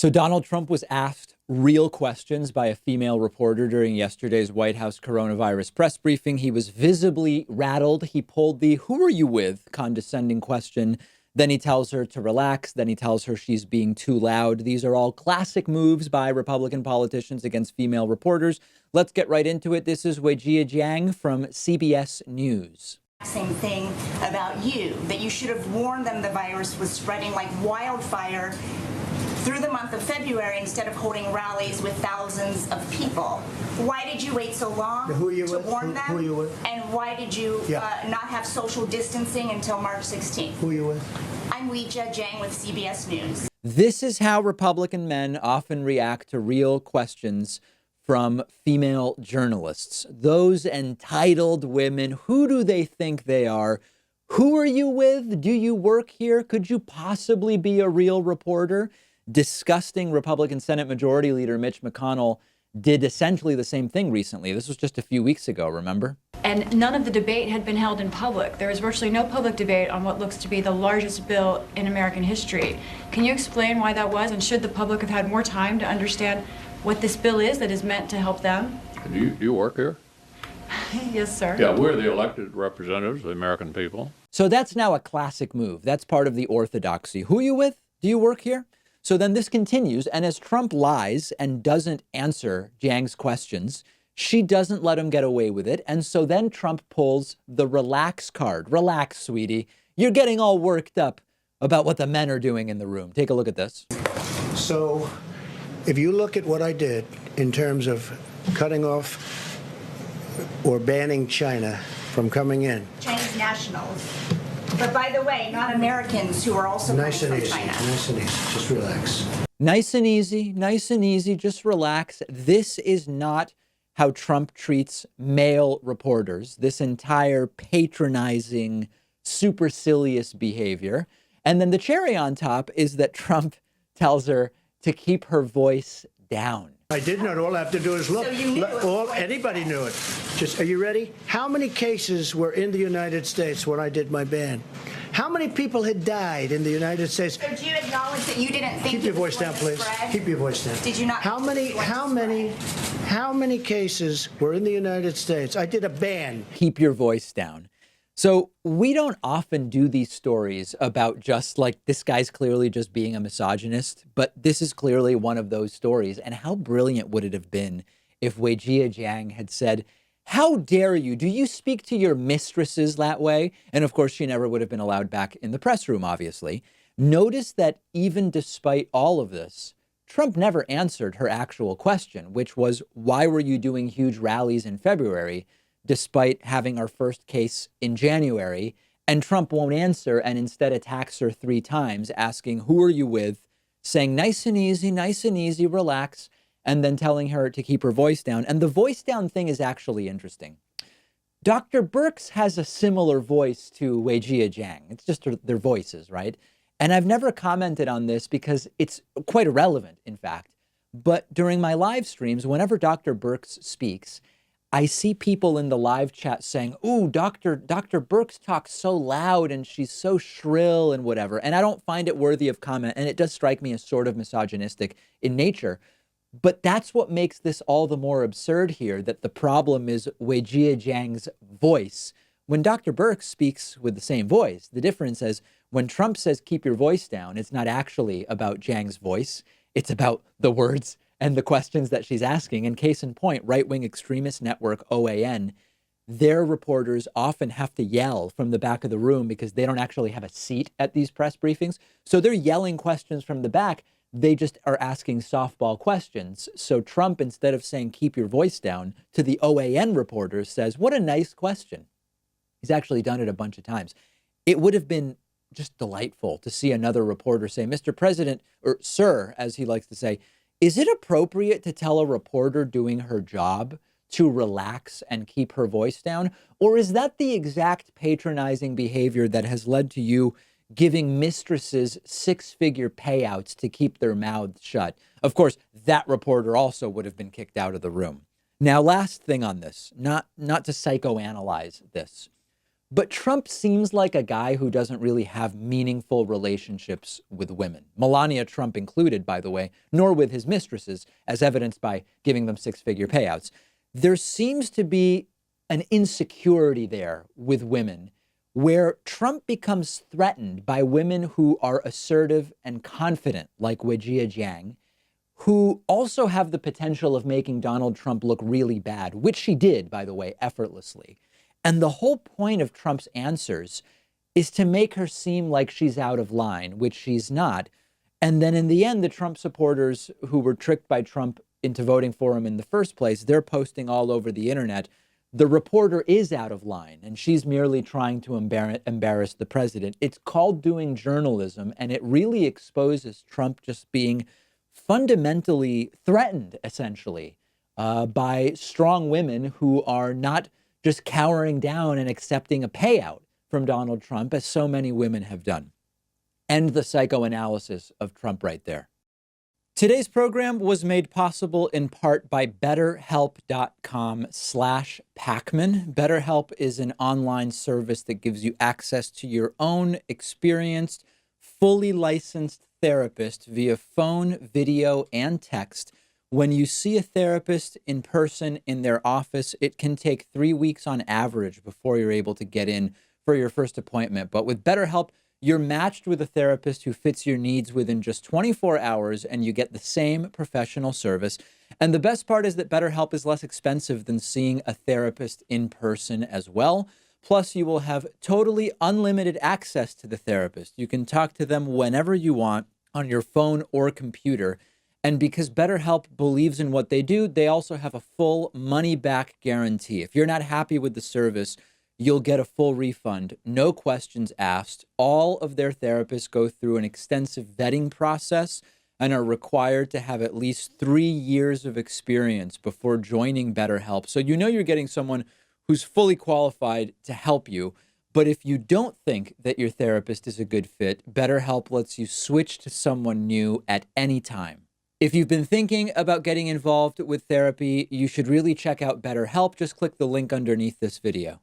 So Donald Trump was asked real questions by a female reporter during yesterday's White House coronavirus press briefing. He was visibly rattled. He pulled the "who are you with" condescending question. Then he tells her to relax. Then he tells her she's being too loud. These are all classic moves by Republican politicians against female reporters. Let's get right into it. This is Weijia Jiang from CBS News. Same thing about you, that you should have warned them the virus was spreading like wildfire through the month of February instead of holding rallies with thousands of people. Why did you wait so long to warn them? Who are you with? And why did you not have social distancing until March 16th? Who are you with? I'm Weijia Jiang with CBS News. This is how Republican men often react to real questions from female journalists. Those entitled women, who do they think they are? Who are you with? Do you work here? Could you possibly be a real reporter? Disgusting Republican Senate Majority Leader Mitch McConnell did essentially the same thing recently. This was just a few weeks ago, remember? And none of the debate had been held in public. There was virtually no public debate on what looks to be the largest bill in American history. Can you explain why that was? And should the public have had more time to understand what this bill is that is meant to help them? Do you work here? Yes, sir. Yeah, we're the elected representatives of the American people. So that's now a classic move. That's part of the orthodoxy. Who are you with? Do you work here? So then this continues. And as Trump lies and doesn't answer Jiang's questions, she doesn't let him get away with it. And so then Trump pulls the relax card. Relax, sweetie. You're getting all worked up about what the men are doing in the room. Take a look at this. So if you look at what I did in terms of cutting off or banning China from coming in. Chinese nationals. But by the way, not Americans who are also coming from China. Nice and easy. Just relax. Nice and easy. Nice and easy. Just relax. This is not how Trump treats male reporters. This entire patronizing, supercilious behavior. And then the cherry on top is that Trump tells her to keep her voice down. I did know it. All I have to do is look. So you knew it. Anybody knew it. Just, are you ready? How many cases were in the United States when I did my ban? How many people had died in the United States? So do you acknowledge that you didn't think Keep your voice down, please. Keep your voice down. Did you not? How many cases were in the United States? I did a ban. Keep your voice down. So we don't often do these stories about just like this guy's clearly just being a misogynist, but this is clearly one of those stories. And how brilliant would it have been if Weijia Jiang had said, "How dare you? Do you speak to your mistresses that way?" And of course, she never would have been allowed back in the press room, obviously. Notice that even despite all of this, Trump never answered her actual question, which was, why were you doing huge rallies in February, despite having our first case in January? And Trump won't answer and instead attacks her 3 times, asking, who are you with? Saying, nice and easy, relax, and then telling her to keep her voice down. And the voice down thing is actually interesting. Dr. Birx has a similar voice to Weijia Jiang. It's just their voices, right? And I've never commented on this because it's quite irrelevant, in fact. But during my live streams, whenever Dr. Birx speaks, I see people in the live chat saying, ooh, Dr. Birx talks so loud and she's so shrill and whatever. And I don't find it worthy of comment. And it does strike me as sort of misogynistic in nature. But that's what makes this all the more absurd here, that the problem is Weijia Jiang's voice. When Dr. Birx speaks with the same voice, the difference is when Trump says, keep your voice down, it's not actually about Jiang's voice. It's about the words and the questions that she's asking. And case in point, right-wing extremist network OAN, their reporters often have to yell from the back of the room because they don't actually have a seat at these press briefings. So they're yelling questions from the back. They just are asking softball questions. So Trump, instead of saying, keep your voice down, to the OAN reporters says, what a nice question. He's actually done it a bunch of times. It would have been just delightful to see another reporter say, Mr. President, or sir, as he likes to say, is it appropriate to tell a reporter doing her job to relax and keep her voice down? Or is that the exact patronizing behavior that has led to you giving mistresses 6-figure payouts to keep their mouths shut? Of course, that reporter also would have been kicked out of the room. Now, last thing on this, not to psychoanalyze this. But Trump seems like a guy who doesn't really have meaningful relationships with women, Melania Trump included, by the way, nor with his mistresses, as evidenced by giving them six-figure payouts. There seems to be an insecurity there with women where Trump becomes threatened by women who are assertive and confident, like Weijia Jiang, who also have the potential of making Donald Trump look really bad, which she did, by the way, effortlessly. And the whole point of Trump's answers is to make her seem like she's out of line, which she's not. And then in the end, the Trump supporters who were tricked by Trump into voting for him in the first place, they're posting all over the internet, the reporter is out of line and she's merely trying to embarrass the president. It's called doing journalism, and it really exposes Trump just being fundamentally threatened, essentially, by strong women who are not just cowering down and accepting a payout from Donald Trump, as so many women have done. End the psychoanalysis of Trump right there. Today's program was made possible in part by BetterHelp.com/Pakman. BetterHelp is an online service that gives you access to your own experienced, fully licensed therapist via phone, video, and text. When you see a therapist in person in their office, it can take 3 weeks on average before you're able to get in for your first appointment. But with BetterHelp, you're matched with a therapist who fits your needs within just 24 hours, and you get the same professional service. And the best part is that BetterHelp is less expensive than seeing a therapist in person as well. Plus, you will have totally unlimited access to the therapist. You can talk to them whenever you want on your phone or computer. And because BetterHelp believes in what they do, they also have a full money-back guarantee. If you're not happy with the service, you'll get a full refund, no questions asked. All of their therapists go through an extensive vetting process and are required to have at least 3 years of experience before joining BetterHelp. So you know you're getting someone who's fully qualified to help you. But if you don't think that your therapist is a good fit, BetterHelp lets you switch to someone new at any time. If you've been thinking about getting involved with therapy, you should really check out BetterHelp. Just click the link underneath this video.